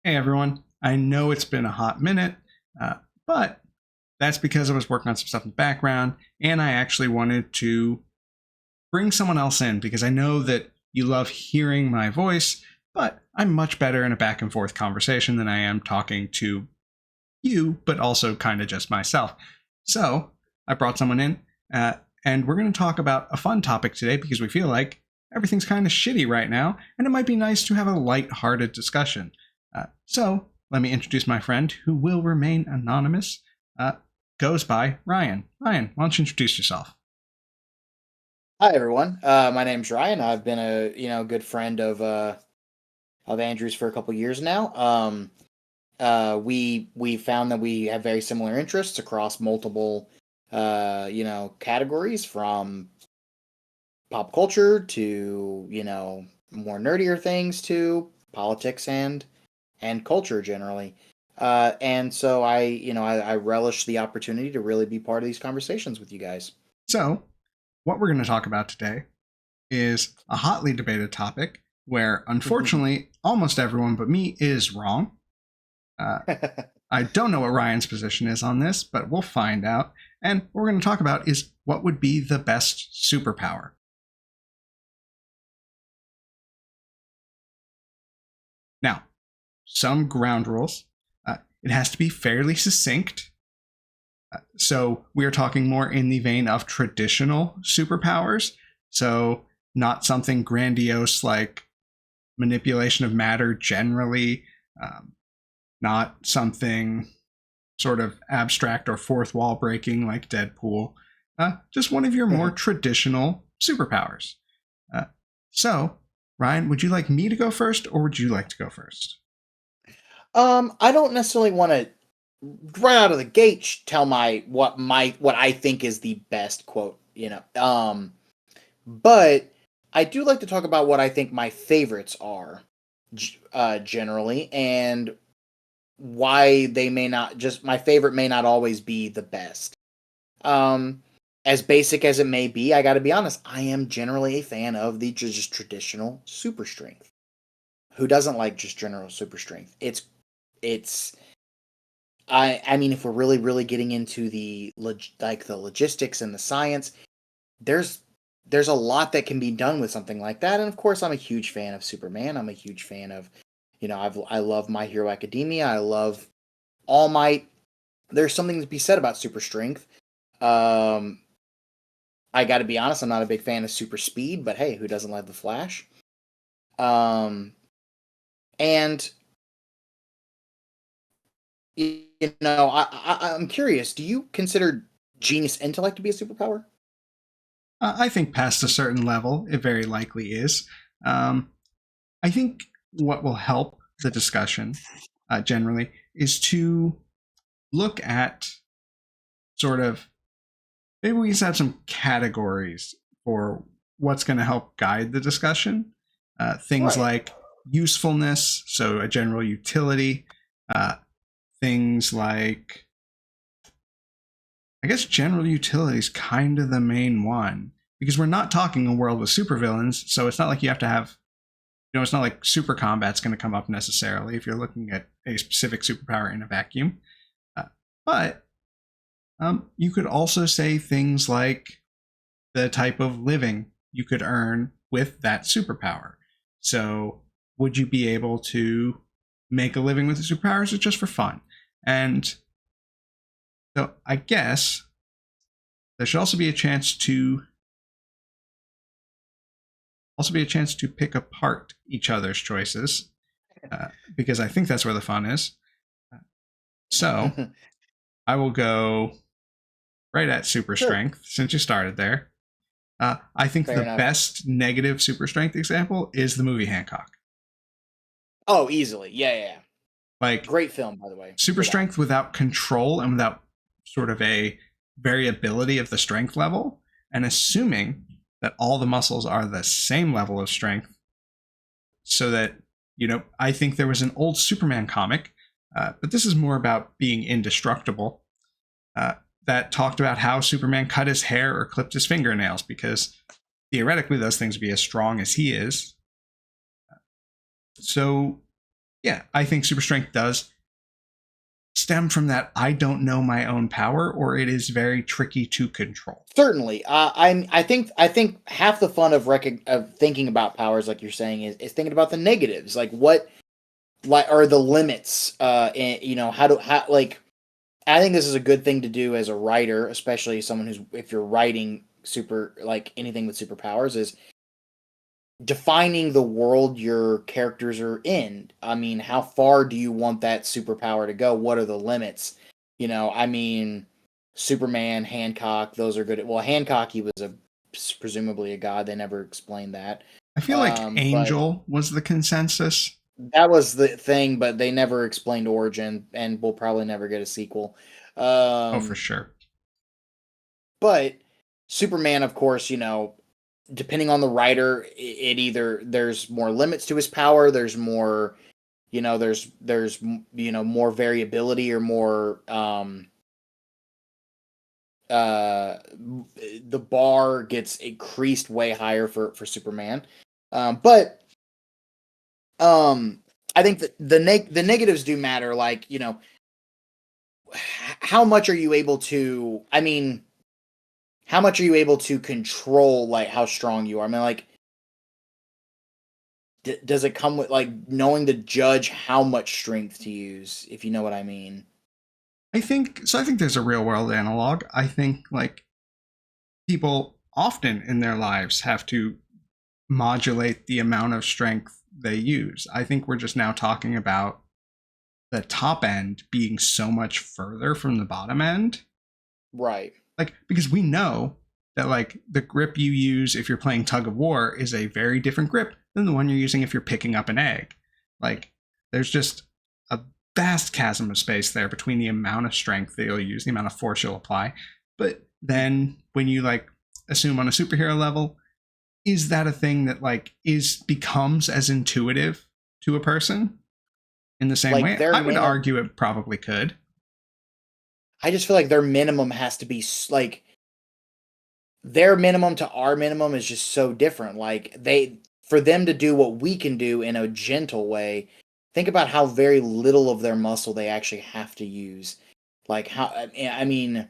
Hey everyone, I know it's been a hot minute, but that's because I was working on some stuff in the background and I actually wanted to bring someone else in because I know that you love hearing my voice, but I'm much better in a back and forth conversation than I am talking to you, but also kind of just myself. So I brought someone in, and we're going to talk about a fun topic today because we feel like everything's kind of shitty right now, and it might be nice to have a light-hearted discussion. So let me introduce my friend, who will remain anonymous. Goes by Ryan. Ryan, why don't you introduce yourself? Hi everyone. My name's Ryan. I've been a good friend of Andrew's for a couple years now. We found that we have very similar interests across multiple categories, from pop culture to more nerdier things to politics and culture generally. And so I relish the opportunity to really be part of these conversations with you guys. So, what we're going to talk about today is a hotly debated topic where, unfortunately, almost everyone but me is wrong. I don't know what Ryan's position is on this, but we'll find out. And what we're going to talk about is what would be the best superpower. Now, some ground rules. It has to be fairly succinct. So we are talking more in the vein of traditional superpowers. So not something grandiose like manipulation of matter generally, not something sort of abstract or fourth wall breaking like Deadpool. Just one of your more traditional superpowers. Uh, so, Ryan, would you like me to go first or would you like to go first? I don't necessarily want to right out of the gate tell what I think is the best quote, but I do like to talk about what I think my favorites are, generally, and why they may not just my favorite may not always be the best. Um, as basic as it may be, I got to be honest, I am generally a fan of the just traditional super strength. Who doesn't like just general super strength? It's I mean, if we're really getting into the logistics and the science, there's there's a lot that can be done with something like that. And of course, I'm a huge fan of Superman. I'm a huge fan of, I love My Hero Academia. I love All Might. There's something to be said about super strength. Um, I got to be honest, I'm not a big fan of super speed, but hey, who doesn't love the Flash? Um, and I'm curious. Do you consider genius intellect to be a superpower? I think past a certain level, it very likely is. Um, I think what will help the discussion generally is to look at sort of maybe we just have some categories for what's going to help guide the discussion. Things Right. like usefulness, so a general utility. Uh, things like, I guess, general utility is kind of the main one because we're not talking a world with supervillains, so it's not like you have to have, it's not like super combat's going to come up necessarily if you're looking at a specific superpower in a vacuum. Uh, but you could also say things like the type of living you could earn with that superpower. So, would you be able to make a living with the superpower? Is it just for fun? And so, I guess there should also be a chance to pick apart each other's choices, because I think that's where the fun is. So, I will go right at super Sure. strength since you started there. I think Fair the enough. best negative super strength example is the movie Hancock. Oh, easily. Yeah, yeah, yeah. Like, Great film, by the way. super Without. strength without control and without sort of a variability of the strength level, and assuming that all the muscles are the same level of strength, so that, I think there was an old Superman comic, but this is more about being indestructible, uh, that talked about how Superman cut his hair or clipped his fingernails because theoretically those things would be as strong as he is. So Yeah, I think super strength does stem from that I don't know my own power, or it is very tricky to control. Certainly, I think half the fun of thinking about powers, like you're saying, is thinking about the negatives, like what like are the limits, and how like I think this is a good thing to do as a writer, especially someone who's if you're writing super like anything with superpowers is defining the world your characters are in. I mean, how far do you want that superpower to go? What are the limits? I mean, Superman, Hancock, those are good. Well, Hancock, he was a presumably a god. They never explained that. I feel like But Angel was the consensus. that was the thing, but they never explained origin, and we'll probably never get a sequel. Oh, for Um, sure. but Superman, of course, depending on the writer, it either there's more limits to his power, there's more, there's more variability or more the bar gets increased way higher for Superman. But I think that the negatives do matter. Like how much are you able to? I mean, how much are you able to control? Like how strong you are. I mean, like does it come with like knowing to judge how much strength to use? If you know what I mean. I think so. I think there's a real world analog. I think like people often in their lives have to modulate the amount of strength they use. I think we're just now talking about the top end being so much further from the bottom end. Right. Like, because we know that like the grip you use if you're playing tug of war is a very different grip than the one you're using if you're picking up an egg. Like, there's just a vast chasm of space there between the amount of strength that you'll use, the amount of force you'll apply. But then when you like assume on a superhero level, is that a thing that like becomes as intuitive to a person in the same Like way? I would argue it probably could. I just feel like their minimum has to be like their minimum to our minimum is just so different. Like for them to do what we can do in a gentle way, think about how very little of their muscle they actually have to use. Like how I mean,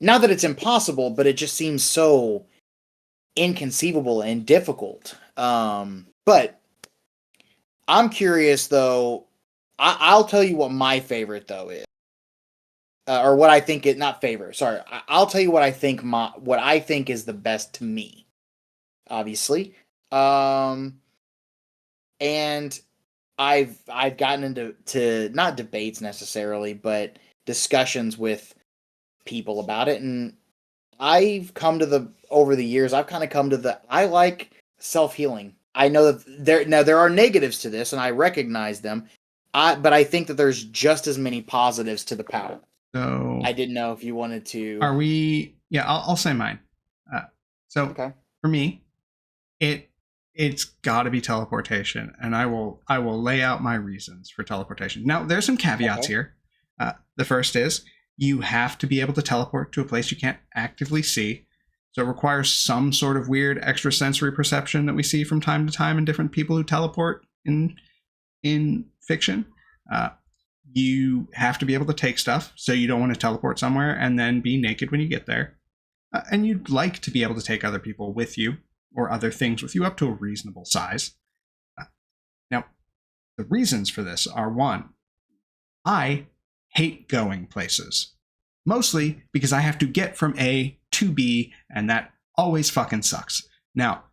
not that it's impossible, but it just seems so inconceivable and difficult. But I'm curious though. I'll tell you what my favorite though is. Or what I think it not favorite. Sorry, I'll tell you what I think what I think is the best to me. Obviously, and I've gotten into not debates necessarily, but discussions with people about it, and I've come to the over the years. I've kind of come to the I like self healing. I know that there are negatives to this, and I recognize them. But I think that there's just as many positives to the power. So I didn't know if you wanted to. are we? Yeah, I'll say mine. So Okay. for me, it's got to be teleportation, and I will lay out my reasons for teleportation. Now, there's some caveats here. The first is you have to be able to teleport to a place you can't actively see, so it requires some sort of weird extrasensory perception that we see from time to time in different people who teleport in fiction. You have to be able to take stuff, so you don't want to teleport somewhere and then be naked when you get there. And you'd like to be able to take other people with you or other things with you up to a reasonable size. Now, the reasons for this are one, I hate going places, mostly because I have to get from A to B, and that always fucking sucks. Now,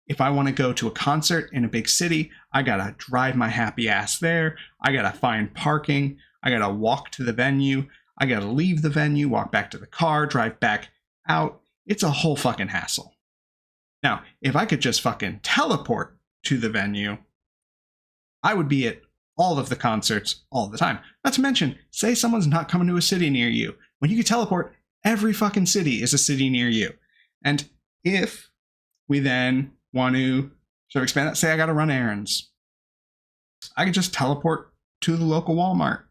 if I want to go to a concert in a big city, I gotta drive my happy ass there. I gotta find parking. I gotta walk to the venue. I gotta leave the venue, walk back to the car, drive back out. It's a whole fucking hassle. Now, if I could just fucking teleport to the venue, I would be at all of the concerts all the time. Not to mention, say someone's not coming to a city near you. When you can teleport, every fucking city is a city near you. And if we then want to sort of expand that, say I got to run errands, I can just teleport to the local Walmart,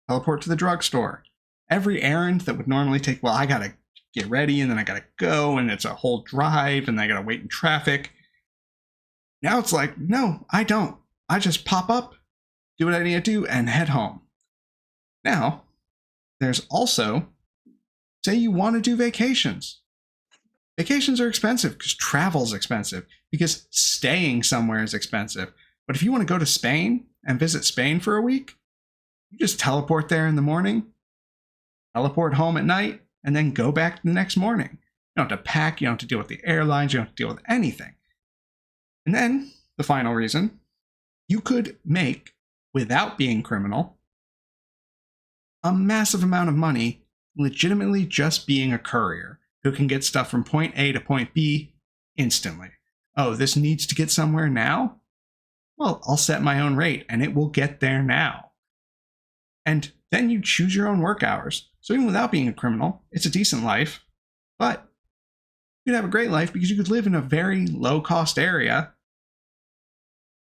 teleport to the drugstore. Every errand that would normally take, well, I got to get ready and then I got to go and it's a whole drive and I got to wait in traffic. Now it's like, no, I don't. I just pop up, do what I need to do, and head home. Now, there's also, say you want to do vacations. Vacations are expensive because travel's expensive, because staying somewhere is expensive. But if you want to go to Spain and visit Spain for a week, you just teleport there in the morning, teleport home at night, and then go back the next morning. You don't have to pack, you don't have to deal with the airlines, you don't have to deal with anything. And then, the final reason, you could make, without being criminal, a massive amount of money legitimately just being a courier who can get stuff from point A to point B instantly. Oh, this needs to get somewhere now? Well, I'll set my own rate and it will get there now. And then you choose your own work hours. So even without being a criminal, it's a decent life, but you could have a great life because you could live in a very low cost area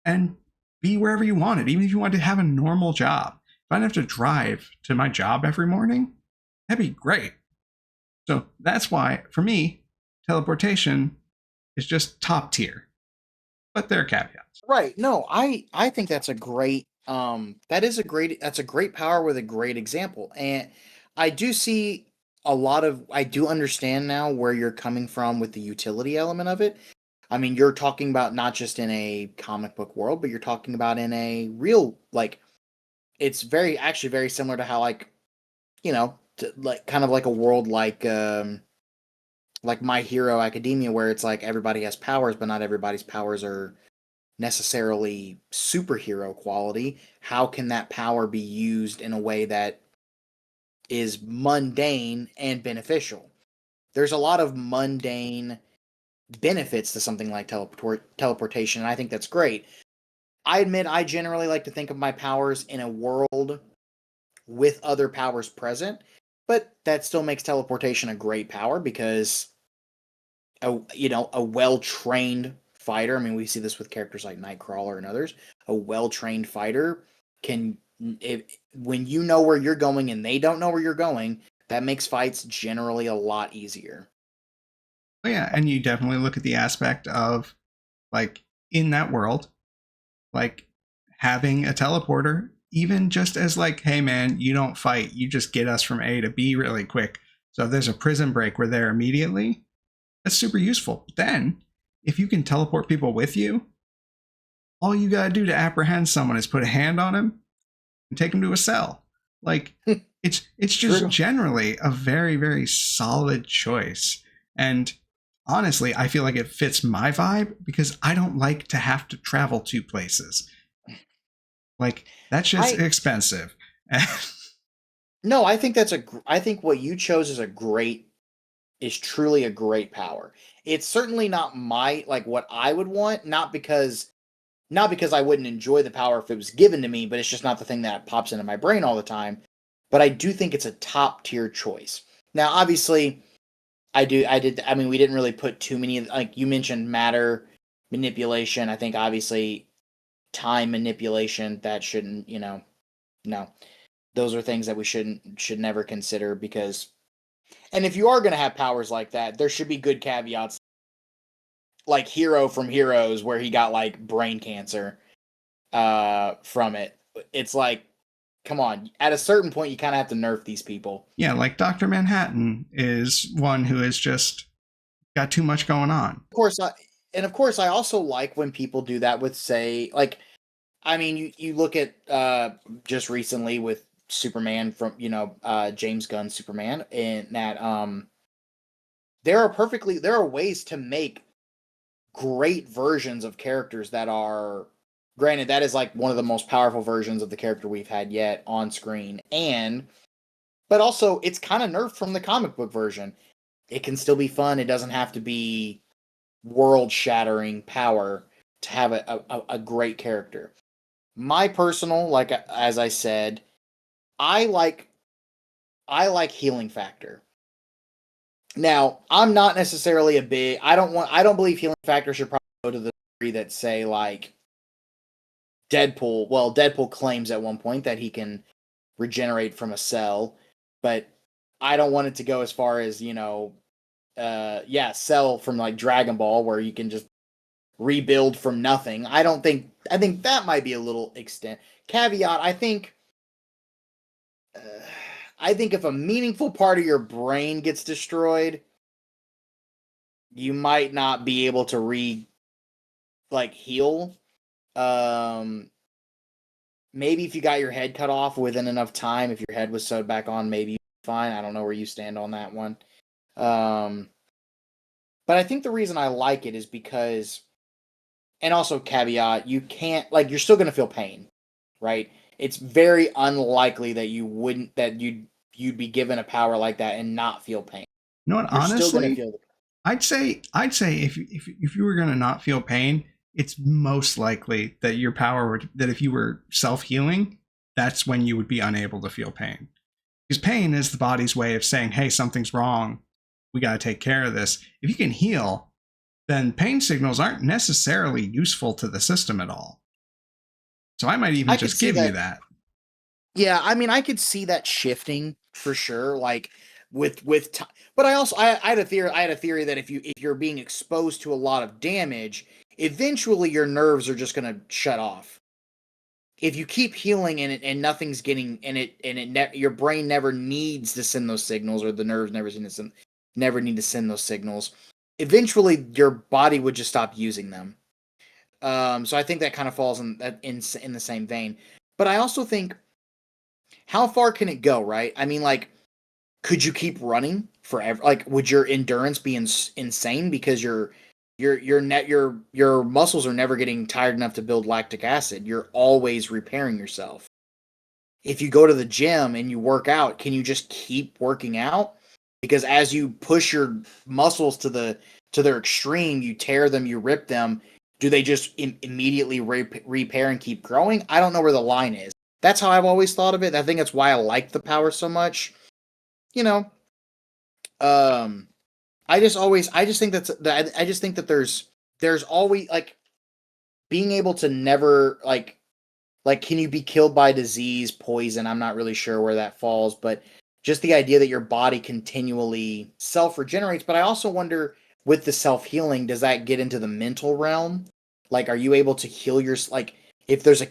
and be wherever you wanted, even if you wanted to have a normal job. If I didn't have to drive to my job every morning, that'd be great. So that's why, for me, teleportation is just top tier. But there are caveats. Right. No, I think that's a great that's a great power with a great example. And I do see I do understand now where you're coming from with the utility element of it. I mean, you're talking about not just in a comic book world, but you're talking about in a real, like, it's actually very similar to how, like, like kind of like a world like My Hero Academia, where it's like everybody has powers, but not everybody's powers are necessarily superhero quality. How can that power be used in a way that is mundane and beneficial? There's a lot of mundane benefits to something like teleportation, and I think that's great. I admit I generally like to think of my powers in a world with other powers present, but that still makes teleportation a great power because a well-trained fighter, I mean, we see this with characters like Nightcrawler and others, a well-trained fighter can, when you know where you're going and they don't know where you're going, that makes fights generally a lot easier. Oh, yeah, and you definitely look at the aspect of, like, in that world, like, having a teleporter, even just as, like, hey, man, you don't fight, you just get us from A to B really quick. So if there's a prison break, we're there immediately. That's super useful. But then, if you can teleport people with you, all you gotta do to apprehend someone is put a hand on him and take him to a cell. Like, it's just True. generally a very, very solid choice. And honestly, I feel like it fits my vibe because I don't like to have to travel to places. Like, that shit's I expensive. No, I think I think what you chose is truly a great power. It's certainly not like what I would want, not because I wouldn't enjoy the power if it was given to me, but it's just not the thing that pops into my brain all the time. But I do think it's a top tier choice. Now, obviously, I mean, we didn't really put too many, like you mentioned, matter manipulation. I think obviously time manipulation, that shouldn't, no. Those are things that we should never consider because, and if you are going to have powers like that, there should be good caveats, like Hero from Heroes, where he got like brain cancer from it. It's like, come on, at a certain point you kind of have to nerf these people. Yeah, like Dr. Manhattan is one who has just got too much going on. Of course I also like when people do that with, say, like, I mean, you look at just recently with Superman from, James Gunn's Superman, and that there are ways to make great versions of characters that are, granted, that is like one of the most powerful versions of the character we've had yet on screen, but also it's kind of nerfed from the comic book version. It can still be fun. It doesn't have to be world shattering power to have a great character. My personal, like, as I said, I like healing factor. Now, I'm not necessarily I don't believe healing factor should probably go to the degree that, say, like Deadpool. Well, Deadpool claims at one point that he can regenerate from a cell, but I don't want it to go as far as, Cell from like Dragon Ball, where you can just rebuild from nothing. I think that might be a little extent. Caveat, uh, I think if a meaningful part of your brain gets destroyed, you might not be able to heal. Um, Maybe if you got your head cut off within enough time, if your head was sewed back on, maybe you'd be fine. I don't know where you stand on that one. But I think the reason I like it is because, and also caveat, you can't, you're still going to feel pain, right? It's very unlikely that you'd be given a power like that and not feel pain. You know what? You're still going to Honestly, feel the I'd say if you were gonna not feel pain, it's most likely that your power would, that if you were self healing, that's when you would be unable to feel pain. Because pain is the body's way of saying, "Hey, something's wrong. We got to take care of this." If you can heal, then pain signals aren't necessarily useful to the system at all. So I might even just give you that. Yeah, I mean, I could see that shifting for sure. With time, but I had a theory that if you're being exposed to a lot of damage, eventually your nerves are just gonna shut off. If you keep healing and nothing's getting your brain never needs to send those signals, or the nerves never need to send those signals. Eventually, your body would just stop using them. So I think that kind of falls in the same vein. But I also think, how far can it go, right? I mean, could you keep running forever? Would your endurance be insane because your muscles are never getting tired enough to build lactic acid? You're always repairing yourself. If you go to the gym and you work out, can you just keep working out? Because as you push your muscles to their extreme, you tear them, you rip them. Do they just immediately repair and keep growing? I don't know where the line is. That's how I've always thought of it. I think that's why I like the power so much. You know, I just think that there's always being able to never can you be killed by disease, poison? I'm not really sure where that falls, but just the idea that your body continually self regenerates. But I also wonder, with the self healing, does that get into the mental realm? Are you able to heal if there's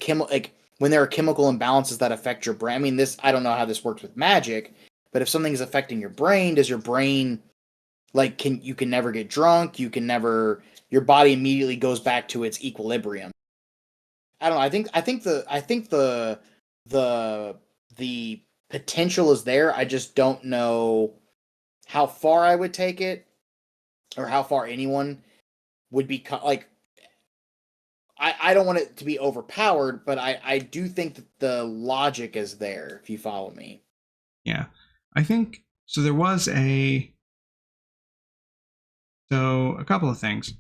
when there are chemical imbalances that affect your brain? I mean, I don't know how this works with magic, but if something is affecting your brain, does your brain you can never get drunk? Your body immediately goes back to its equilibrium. I don't know. I think the potential is there. I just don't know how far I would take it, or how far anyone would be. I don't want it to be overpowered, but I do think that the logic is there, if you follow me. Yeah, I think so. There was a couple of things.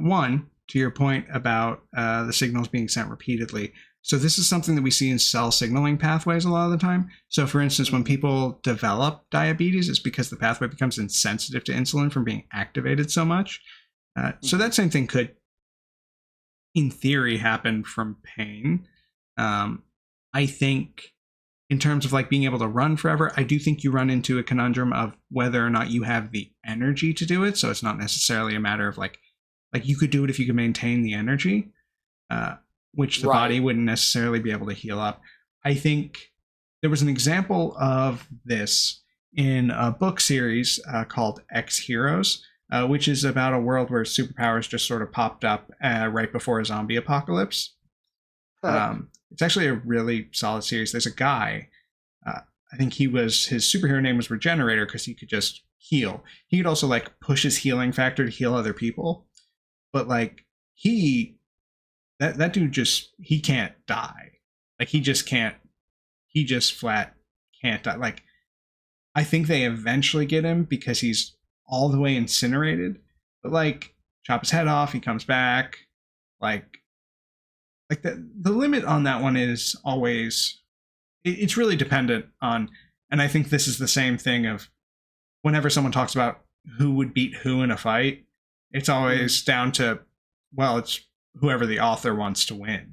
One, to your point about the signals being sent repeatedly. So this is something that we see in cell signaling pathways a lot of the time. So for instance, when people develop diabetes, it's because the pathway becomes insensitive to insulin from being activated so much. So that same thing could, in theory, happen from pain. I think in terms of being able to run forever, I do think you run into a conundrum of whether or not you have the energy to do it. So it's not necessarily a matter of you could do it if you could maintain the energy, which the body wouldn't necessarily be able to heal up. I think there was an example of this in a book series called X Heroes, which is about a world where superpowers just sort of popped up right before a zombie apocalypse. It's actually a really solid series. There's a guy, I think his superhero name was Regenerator, because he could just heal. He could also push his healing factor to heal other people. But that dude he can't die. He just flat can't die. I think they eventually get him because he's all the way incinerated. But chop his head off, he comes back. The limit on that one is always, it's really dependent on, and I think this is the same thing of whenever someone talks about who would beat who in a fight, it's always down to, well, it's whoever the author wants to win.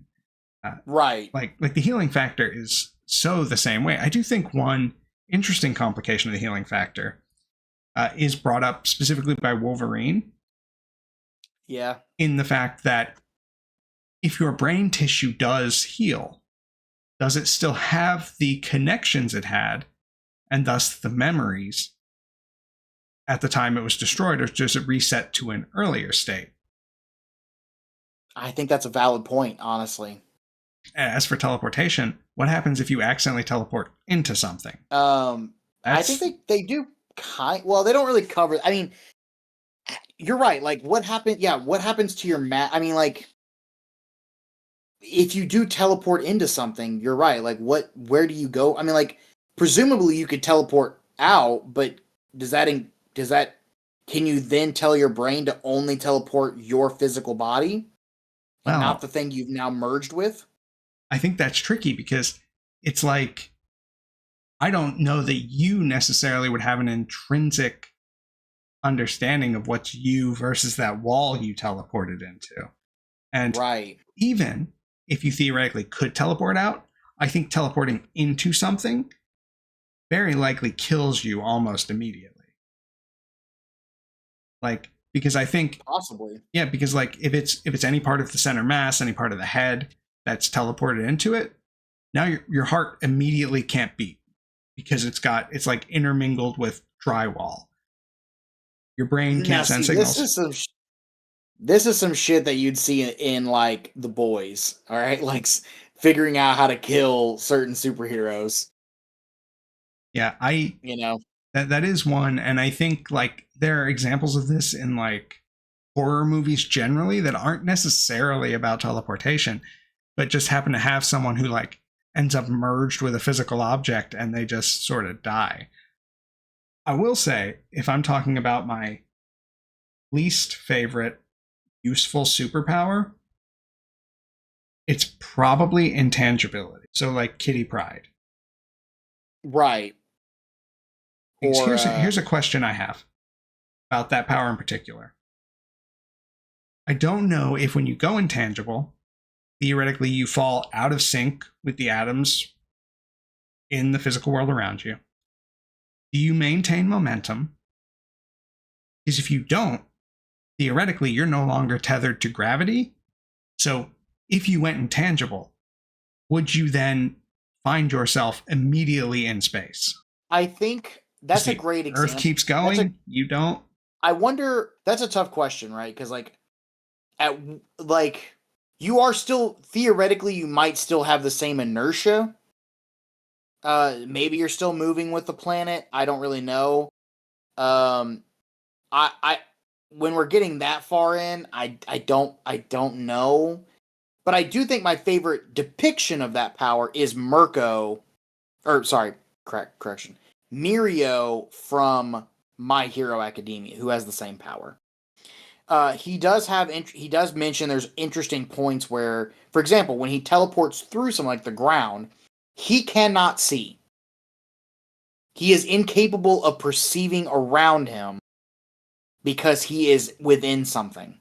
Right. The healing factor is so the same way. I do think one interesting complication of the healing factor is brought up specifically by Wolverine. Yeah. in the fact that if your brain tissue does heal, does it still have the connections it had and thus the memories at the time it was destroyed, or does it reset to an earlier state? I think that's a valid point, honestly. As for teleportation, what happens if you accidentally teleport into something? I think That's they do well, they don't really cover. I mean, you're right. Like, what happened? Yeah, what happens to your mat? I mean, like, if you do teleport into something, you're right. Like, where do you go? I mean, like, presumably you could teleport out, but does that, can you then tell your brain to only teleport your physical body and not well, the thing you've now merged with? I think that's tricky because it's like I don't know that you necessarily would have an intrinsic understanding of what's you versus that wall you teleported into. And Right. even if you theoretically could teleport out, I think teleporting into something very likely kills you almost immediately. Like, because I think, Possibly. yeah, because like if it's any part of the center mass, any part of the head that's teleported into it, now your heart immediately can't beat because it's like intermingled with drywall. Your brain Now, can't send see, this signals. is this is some shit that you'd see in like The Boys. All right, like figuring out how to kill certain superheroes. Yeah, I You know. that is one, and I think like there are examples of this in like horror movies generally that aren't necessarily about teleportation, but just happen to have someone who like ends up merged with a physical object and they just sort of die. I will say, if I'm talking about my least favorite useful superpower, it's probably intangibility. So like Kitty Pride. Right. Because Or here's a question I have about that power in particular. I don't know if when you go intangible, theoretically you fall out of sync with the atoms in the physical world around you. Do you maintain momentum? Because if you don't, theoretically you're no longer tethered to gravity. So if you went intangible, would you then find yourself immediately in space? I think Because that's a the great Earth example. keeps going, you don't. I wonder. That's a tough question, right? Because at like you are still theoretically you might still have the same inertia. Maybe you're still moving with the planet. I don't really know. Um, I when we're getting that far in, I don't know. But I do think my favorite depiction of that power is Mirko, or sorry, correction, Mirio from My Hero Academia, who has the same power. He does mention there's interesting points where, for example, when he teleports through something like the ground, he cannot see. He is incapable of perceiving around him because he is within something.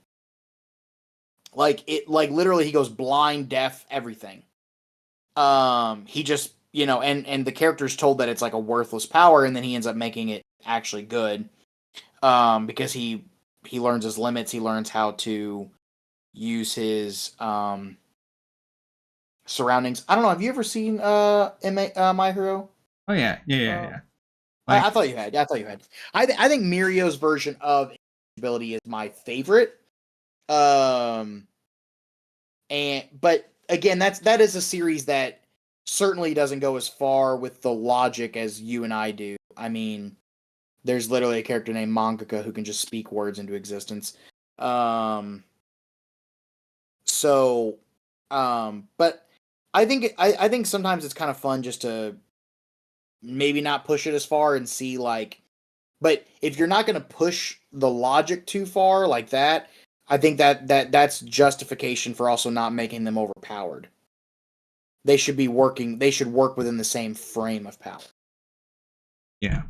Like literally he goes blind, deaf, everything. He just, and the character's told that it's like a worthless power, and then he ends up making it actually good. Because he learns his limits, he learns how to use his surroundings. I don't know, have you ever seen My Hero? Oh yeah, yeah, yeah, Uh, yeah. I Like thought you had. I thought you had. I think Mirio's version of ability is my favorite. Um, but again, that is a series that certainly doesn't go as far with the logic as you and I do. I mean, there's literally a character named Mangaka who can just speak words into existence. Um, so, but I think sometimes it's kind of fun just to maybe not push it as far and see like, but if you're not going to push the logic too far like that, I think that's justification for also not making them overpowered. They should work within the same frame of power. yeah,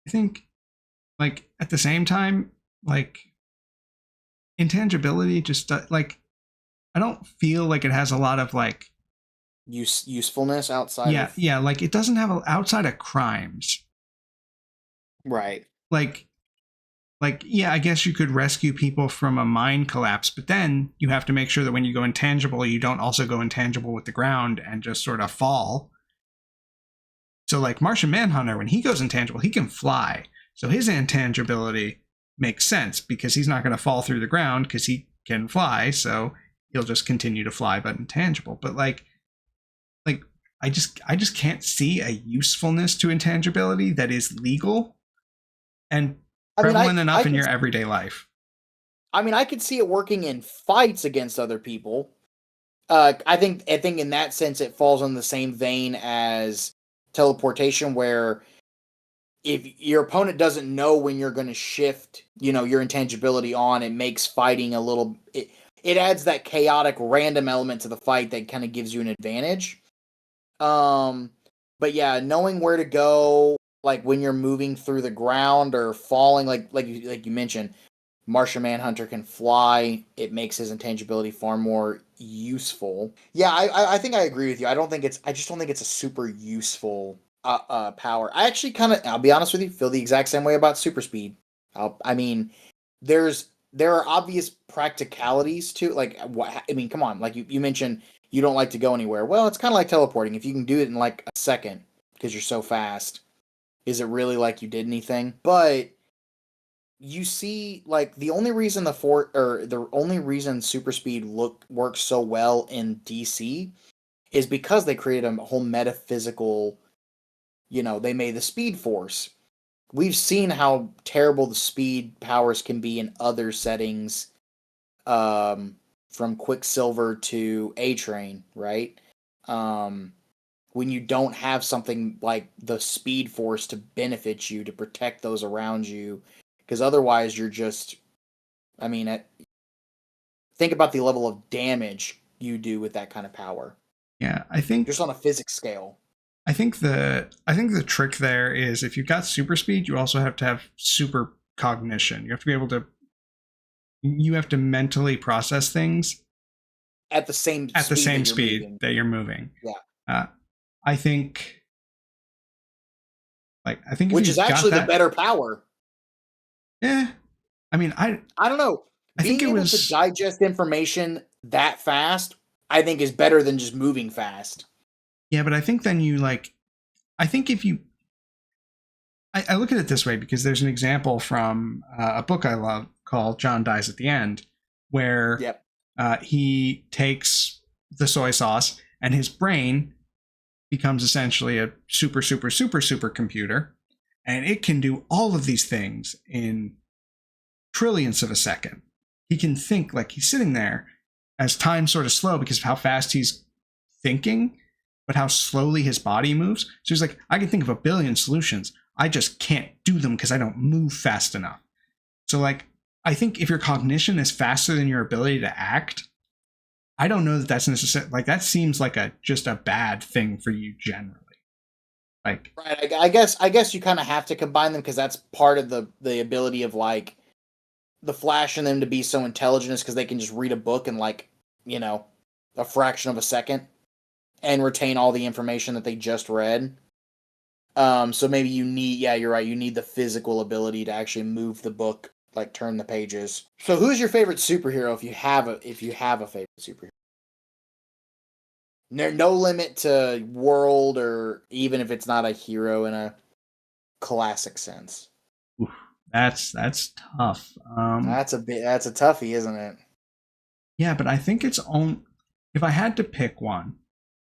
I think like at the same time, like intangibility just like I don't feel like it has a lot of like Usefulness outside yeah, of yeah, like it doesn't have outside of crimes. right. Like like, yeah, I guess you could rescue people from a mine collapse, but then you have to make sure that when you go intangible, you don't also go intangible with the ground and just sort of fall. So, like Martian Manhunter, when he goes intangible, he can fly. So his intangibility makes sense because he's not going to fall through the ground because he can fly. So he'll just continue to fly, but intangible. But like I just can't see a usefulness to intangibility that is legal and I mean, prevalent enough I in could your everyday life. I mean, I could see it working in fights against other people. I think in that sense it falls in the same vein as teleportation, where if your opponent doesn't know when you're going to shift, your intangibility on, it makes fighting a little. It adds that chaotic, random element to the fight that kind of gives you an advantage. But yeah, knowing where to go, like when you're moving through the ground or falling, like you mentioned, Martian Manhunter can fly. It makes his intangibility far more useful. Yeah, I think I agree with you. I just don't think it's a super useful power. I actually I'll be honest with you, feel the exact same way about super speed. I mean, there are obvious practicalities to, like, what I mean. Come on, like you mentioned, you don't like to go anywhere. Well, it's kind of like teleporting. If you can do it in like a second because you're so fast, is it really like you did anything? But you see, like, the only reason super speed works so well in DC is because they created a whole metaphysical, they made the speed force. We've seen how terrible the speed powers can be in other settings, from Quicksilver to A Train, right? um when you don't have something like the speed force to benefit you, to protect those around you, because otherwise you're just, I mean, think about the level of damage you do with that kind of power, Yeah, just on a physics scale. I think the trick there is if you've got super speed, you also have to have super cognition. You have to be able to you have to mentally process things At the same at the speed same that you're speed moving. that you're moving. Yeah. Uh, I think if Which is you've got actually the that, better power. yeah. I mean, I don't know. I think Being it able to was digest information that fast, I think, is better than just moving fast. yeah, but I think then I think if you I look at it this way because there's an example from a book I love called John Dies at the End, where Yep. he takes the soy sauce and his brain becomes essentially a super, super, super, super computer. And it can do all of these things in trillionths of a second. He can think like he's sitting there as time sort of slow because of how fast he's thinking, but how slowly his body moves. So he's like, I can think of a billion solutions. I just can't do them because I don't move fast enough. So, like, I think if your cognition is faster than your ability to act, I don't know that that's necessary. Like, that seems like just a bad thing for you generally. Like, Right. I guess you kind of have to combine them, because that's part of the ability of, like, the Flash and them to be so intelligent, is because they can just read a book in, like, you know a fraction of a second and retain all the information that they just read. So maybe yeah, you're right. You need the physical ability to actually move the book, like turn the pages. So who's your favorite superhero, if you have a favorite superhero? No limit to world, or even if it's not a hero in a classic sense. oof, that's tough. That's a toughie, isn't it? Yeah, but I think it's on. If I had to pick one,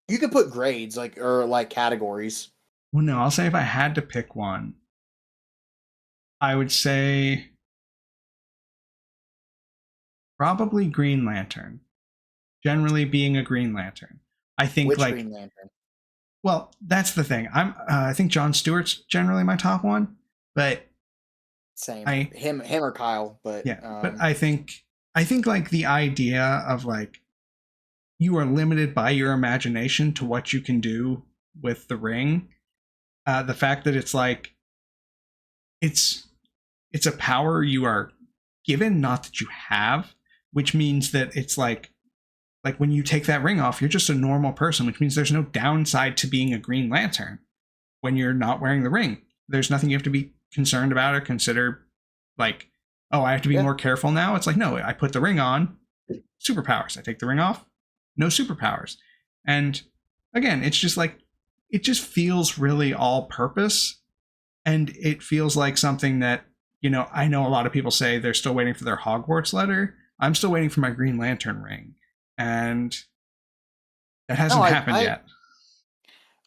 You could put grades, like, or like categories. well, no, I'll say if I had to pick one, I would say probably Green Lantern. Generally, being a Green Lantern, I think Which like Green Lantern? well, that's the thing. I think John Stewart's generally my top one, but Same. I Him or Kyle, but yeah, but I think like the idea of like you are limited by your imagination to what you can do with the ring. The fact that it's like it's it's a power you are given, not that you have, which means that it's like when you take that ring off, you're just a normal person, which means there's no downside to being a Green Lantern when you're not wearing the ring. There's nothing you have to be concerned about or consider like oh, I have to be Yeah. more careful now. It's like, no, I put the ring on, superpowers. I take the ring off, no superpowers. And again, it's just like, it just feels really all purpose. And it feels like something that, I know a lot of people say they're still waiting for their Hogwarts letter. I'm still waiting for my Green Lantern ring. And that No, hasn't happened yet.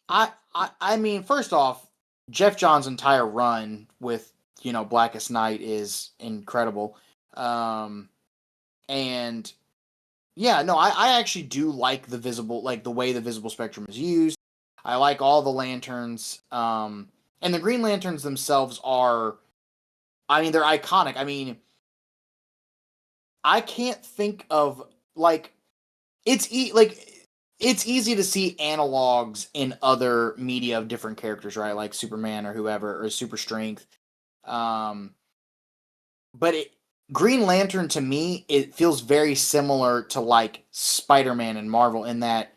I mean, first off, Jeff John's entire run with Blackest Night is incredible, and yeah, no, I actually do like the way the visible spectrum is used. I like all the lanterns, and the Green Lanterns themselves are, I mean, they're iconic. I mean, I can't think of like it's easy to see analogs in other media of different characters, right? Like Superman or whoever, or Super Strength. Um, but Green Lantern to me, it feels very similar to like Spider-Man and Marvel in that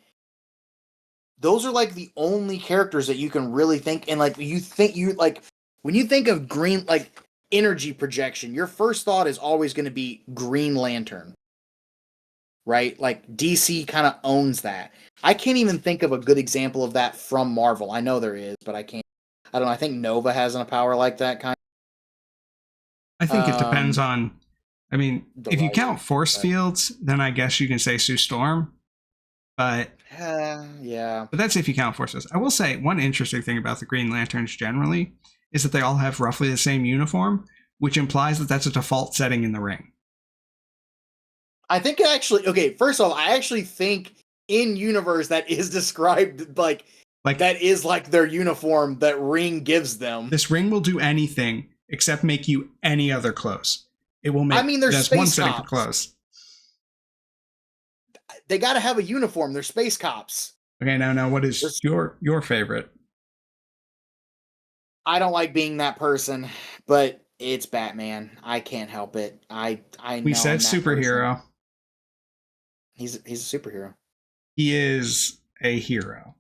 those are like the only characters that you can really think, and like you like when you think of green, like energy projection, your first thought is always going to be Green Lantern, right? Like DC kind of owns that. I can't even think of a good example of that from Marvel. I know there is, but I can't. I don't know. I think Nova has a power like that kind. I think it depends on, I mean, The if you writer. count force fields, then I guess you can say Sue Storm. But Yeah. that's if you count forces. I will say one interesting thing about the Green Lanterns generally is that they all have roughly the same uniform, which implies that that's a default setting in the ring. I think actually, okay, first of all, I actually think in universe that is described like that is like their uniform that Ring gives them. This ring will do anything except make you any other clothes. It will make, I mean, there's one space setting for cops. clothes. They got to have a uniform. They're space cops. Okay, now what is your favorite? I don't like being that person, but it's Batman. I can't help it. I know We said I'm that superhero. Person. He's a superhero. He is a hero.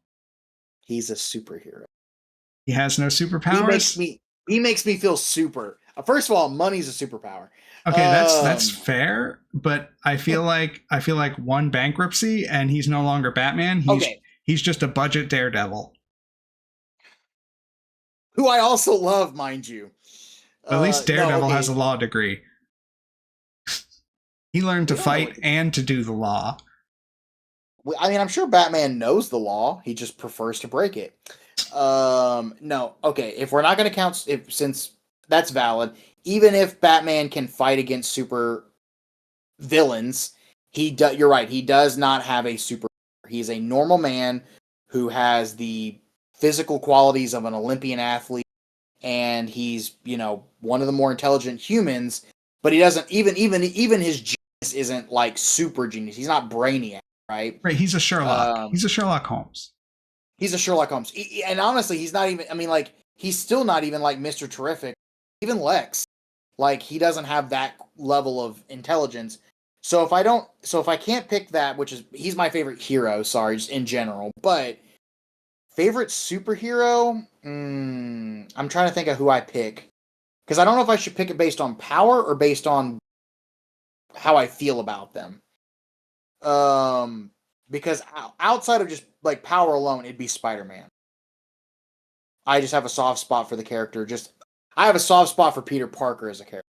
He's a superhero. He has no superpowers. He makes me feel super. First of all, money's a superpower. Okay, that's fair, but I feel like one bankruptcy and he's no longer Batman. He's just a budget daredevil. Who I also love, mind you. But at least Daredevil has a law degree. He learned to fight and to do the law. I mean, I'm sure Batman knows the law. He just prefers to break it. No, okay. If we're not going to count, since that's valid, even if Batman can fight against super villains, you're right. He does not have a super. He's a normal man who has the physical qualities of an Olympian athlete, and he's one of the more intelligent humans. But he doesn't even his genius isn't like super genius. He's not Brainiac, right? Right. He's a Sherlock. He's a Sherlock Holmes. He's a Sherlock Holmes, and honestly, he's not even. I mean, like he's still not even like Mr. Terrific, even Lex. Like he doesn't have that level of intelligence. So if I can't pick that, which is he's my favorite hero. Sorry, just in general, but favorite superhero. I'm trying to think of who I pick because I don't know if I should pick it based on power or based on how I feel about them. Because outside of just like power alone, it'd be Spider-Man. I just have a soft spot for the character. I have a soft spot for Peter Parker as a character.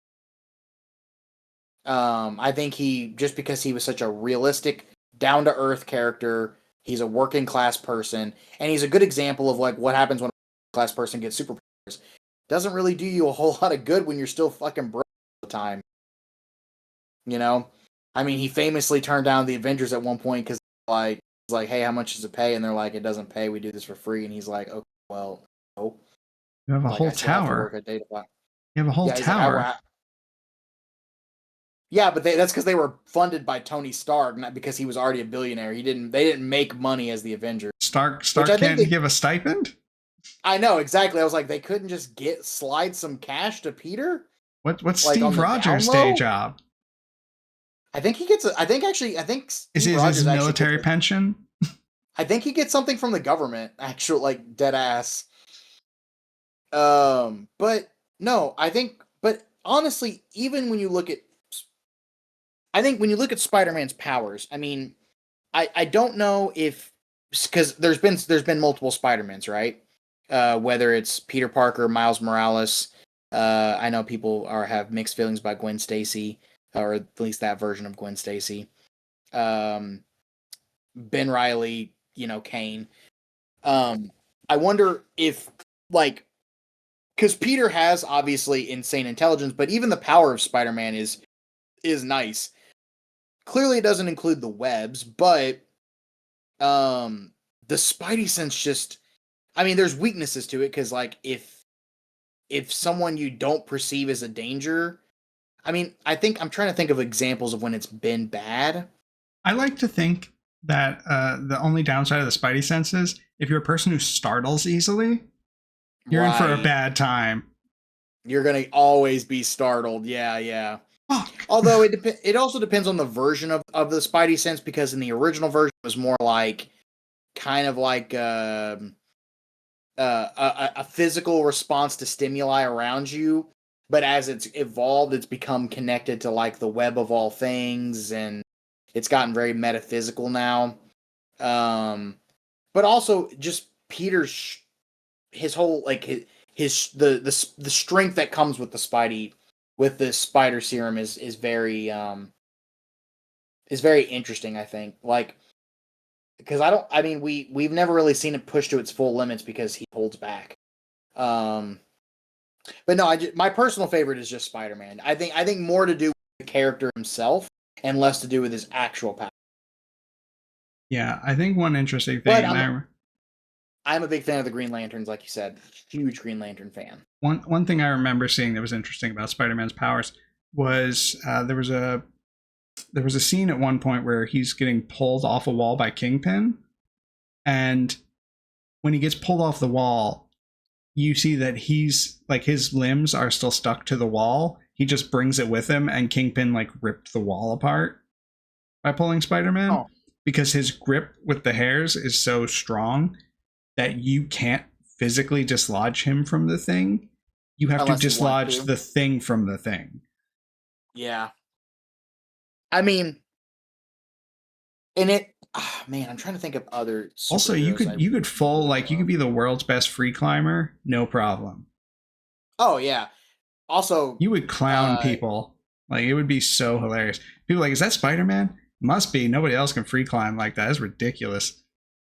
I think just because he was such a realistic, down to earth character, he's a working class person, and he's a good example of like what happens when a class person gets superpowers. Doesn't really do you a whole lot of good when you're still fucking broke all the time. I mean, he famously turned down the Avengers at one point because he's like, hey, how much does it pay? And they're like, it doesn't pay. We do this for free. And he's like, okay, well, no. You have a whole tower. You have a whole tower. Like, yeah, but that's because they were funded by Tony Stark, not because he was already a billionaire. They didn't make money as the Avengers. Stark can't give a stipend? I know, exactly. I was like, they couldn't just slide some cash to Peter? What's Steve Rogers' day job? I think he gets is his military pension? I think he gets something from the government, actual like dead ass. But no, but honestly, even when you look at, I think when you look at Spider-Man's powers, I mean, I don't know if, because there's been multiple Spider-Mans, right? Whether it's Peter Parker, Miles Morales. I know people have mixed feelings about Gwen Stacy, or at least that version of Gwen Stacy. Um, Ben Riley, Kane. Um, I wonder if, like, because Peter has obviously insane intelligence, but even the power of Spider-Man is nice. Clearly, it doesn't include the webs, but um, the Spidey sense just, I mean, there's weaknesses to it because, like, if someone you don't perceive as a danger, I mean, I'm trying to think of examples of when it's been bad. I like to think that the only downside of the Spidey sense is if you're a person who startles easily, you're in for a Right. bad time. You're gonna always be startled. Yeah, yeah. Fuck. Although it also depends on the version of the Spidey sense, because in the original version it was more like kind of like a physical response to stimuli around you, but as it's evolved, it's become connected to like the web of all things, and it's gotten very metaphysical now. Um, but also just Peter's his whole like the strength that comes with the Spidey with the spider serum is very interesting. I think, like, because I mean we've never really seen it pushed to its full limits because he holds back. Um, but no, my personal favorite is just Spider-Man. I think more to do with the character himself and less to do with his actual power. Yeah, I think one interesting thing, But and I'm a big fan of the Green Lanterns, like you said, huge Green Lantern fan. one thing I remember seeing that was interesting about Spider-Man's powers was there was a scene at one point where he's getting pulled off a wall by Kingpin, and when he gets pulled off the wall, you see that he's like his limbs are still stuck to the wall. He just brings it with him, and Kingpin like ripped the wall apart by pulling Spider-Man Oh, because his grip with the hairs is so strong that you can't physically dislodge him from the thing. You have to unless you want dislodge to. the thing from the thing. Yeah. I mean, and it, man, I'm trying to think of other Also, superheroes I you could full really like you could love. be the world's best free climber, no problem. Oh yeah. Also, You would clown uh, people. Like it would be so hilarious. People are like, is that Spider Man? Must be. Nobody else can free climb like that. It's ridiculous.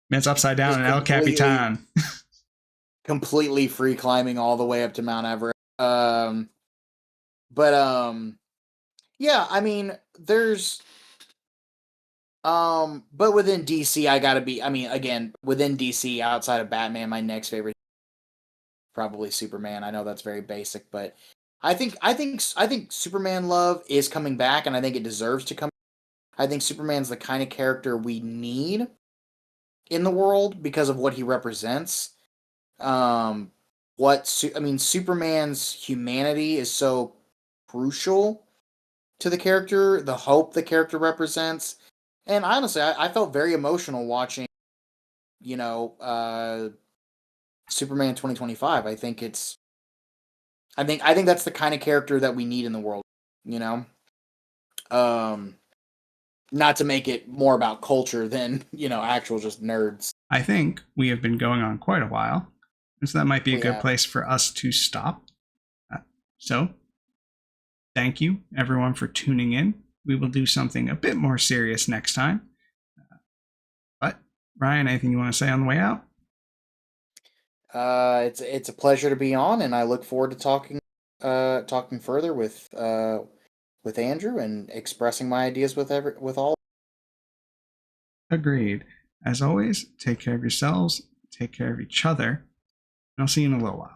Man, it's upside down just in El Capitan. completely free climbing all the way up to Mount Everest. But yeah, I mean, but within DC, I gotta be. I mean, again, within DC, outside of Batman, my next favorite probably Superman. I know that's very basic, but I think Superman love is coming back, and I think it deserves to come. I think Superman's the kind of character we need in the world because of what he represents. Um, I mean, Superman's humanity is so crucial to the character, the hope the character represents, and honestly, I felt very emotional watching, you know, Superman 2025. I think that's the kind of character that we need in the world, you know. Um, Not to make it more about culture than actual just nerds. I think we have been going on quite a while. And so that might be a We good have. place for us to stop. So thank you everyone for tuning in. We will do something a bit more serious next time. But Ryan, anything you want to say on the way out? It's a pleasure to be on, and I look forward to talking further with Andrew and expressing my ideas with all. Agreed. As always, take care of yourselves, take care of each other, and I'll see you in a little while.